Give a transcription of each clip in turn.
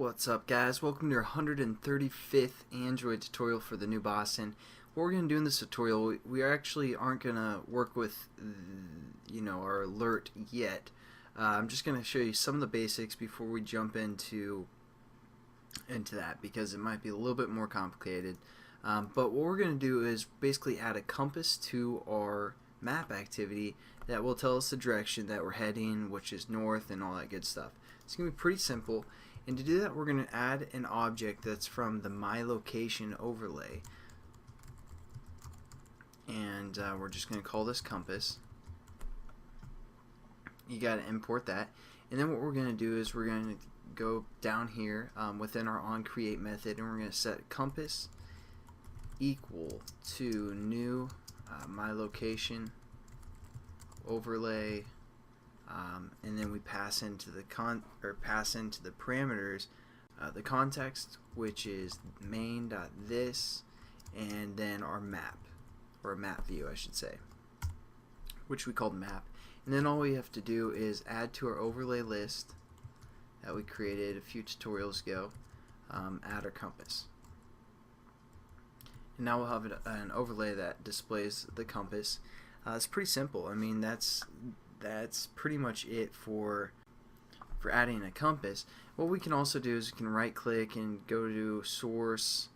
What's up, guys? Welcome to your 135th Android tutorial for the new Boston. What we're going to do in this tutorial, we actually aren't going to work with our alert yet. I'm just going to show you some of the basics before we jump into that, because it might be a little bit more complicated. But what we're going to do is basically add a compass to our map activity that will tell us the direction that we're heading, which is north and all that good stuff. It's going to be pretty simple. And to do that, we're going to add an object that's from the My Location overlay. And we're just going to call this compass. You got to import that. And then what we're going to do is we're going to go down here within our onCreate method, and we're going to set compass equal to new My Location overlay. And then we pass into the parameters the context, which is main.this, and then our map, or map view I should say, which we called map. And then all we have to do is add to our overlay list that we created a few tutorials ago, add our compass. And now we'll have an overlay that displays the compass. It's pretty simple. I mean, that's pretty much it for adding a compass. What we can also do is we can right click and go to source,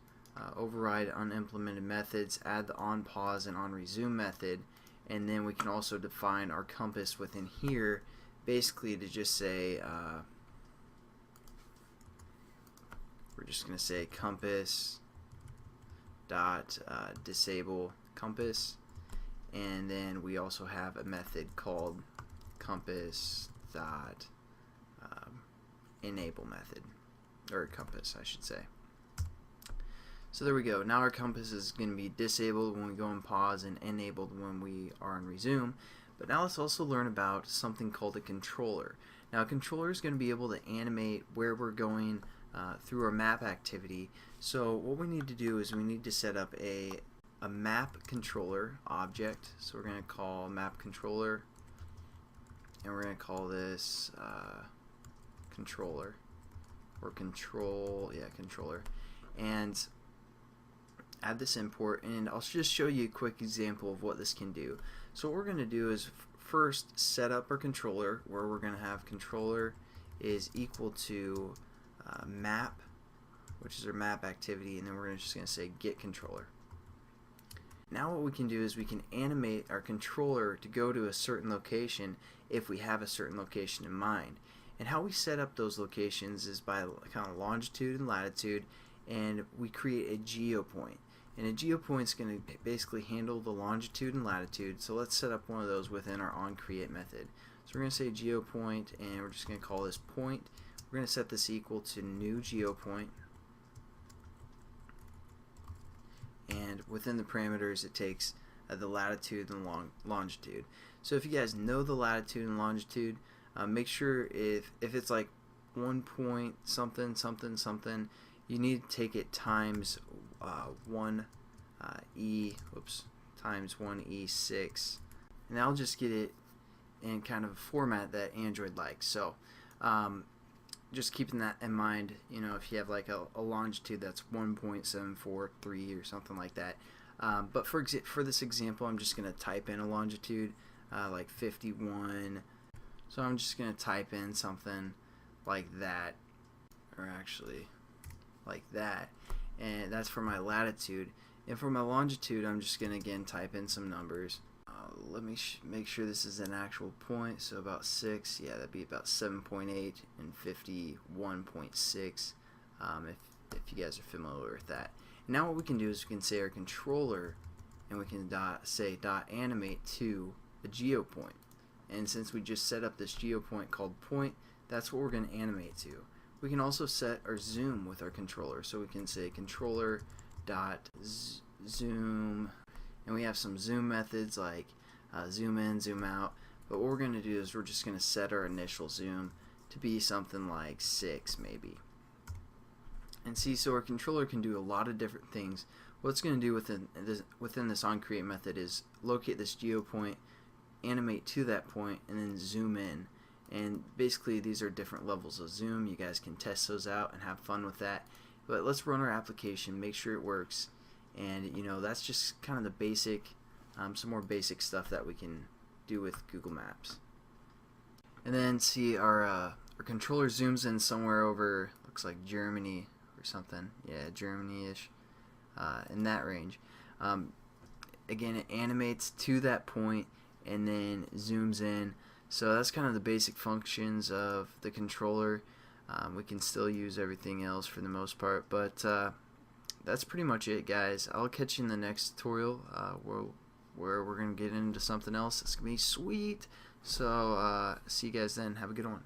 override unimplemented methods, add the on pause and on resume method, and then we can also define our compass within here, basically to just say we're just going to say compass dot disable compass, and then we also have a method called compass dot enable method, or compass I should say. So there we go. Now our compass is going to be disabled when we go in pause and enabled when we are in resume. But now let's also learn about something called a controller. Now a controller is going to be able to animate where we're going through our map activity. So what we need to do is we need to set up a map controller object. So we're going to call map controller, and we're going to call this controller, or controller, and add this import. And I'll just show you a quick example of what this can do. So what we're going to do is first set up our controller, where we're going to have controller is equal to map, which is our map activity, and then we're just going to say get controller. Now what we can do is we can animate our controller to go to a certain location if we have a certain location in mind. And how we set up those locations is by kind of longitude and latitude, and we create a geopoint. And a geopoint is going to basically handle the longitude and latitude. So let's set up one of those within our onCreate method. So we're going to say geopoint, and we're just going to call this point. We're going to set this equal to new geopoint. And within the parameters it takes the latitude and longitude. So if you guys know the latitude and longitude, make sure if it's like 1 point something something something, you need to take it times 1 times 1e6, and I'll just get it in kind of a format that Android likes. So just keeping that in mind, if you have like a longitude that's 1.743 or something like that. But for this example, I'm just going to type in a longitude like 51. So I'm just going to type in something like that, or actually like that, and that's for my latitude. And for my longitude, I'm just going to again type in some numbers. Let me make sure this is an actual point. So about 6, yeah, that'd be about 7.8 and 51.6 if you guys are familiar with that. Now what we can do is we can say our controller, and we can say animate to a geopoint. And since we just set up this geopoint called point, that's what we're going to animate to. We can also set our zoom with our controller. So we can say controller dot zoom, and we have some zoom methods like zoom in, zoom out. But what we're going to do is we're just going to set our initial zoom to be something like 6 maybe. And see, so our controller can do a lot of different things. What it's going to do within this onCreate method is locate this geopoint, animate to that point, and then zoom in. And basically these are different levels of zoom. You guys can test those out and have fun with that. But let's run our application, make sure it works, and that's just kind of the basic, some more basic stuff that we can do with Google Maps. And then see our controller zooms in somewhere over, looks like Germany or something. Yeah, Germany-ish, in that range. Again, it animates to that point and then zooms in. So that's kind of the basic functions of the controller. We can still use everything else for the most part, but that's pretty much it, guys. I'll catch you in the next tutorial where we're going to get into something else. It's going to be sweet. So see you guys then. Have a good one.